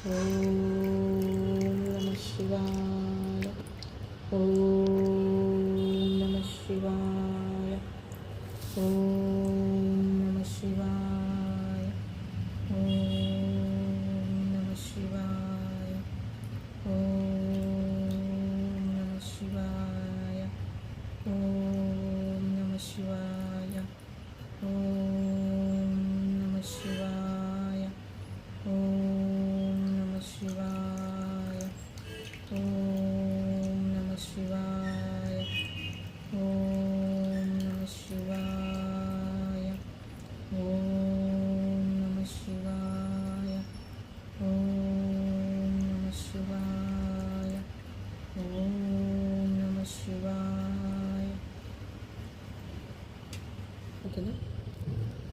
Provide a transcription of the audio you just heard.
ఓం నమ శివాయ. ఓం నమ శివాయ. ఓం నమ శివాయ. ఓం నమ శివాయ. ఓం నమ శివాయ. ఓం నమ శివాయ. ఓం నమ శివాయ. ఓం నమ శివాయ. ఓం నమ శివాయ. ఓం నమ శివాయ. ఓం నమ శివాయ. ఓం నమ శివాయ. ఓం నమ శివాయ. ఓకేనా?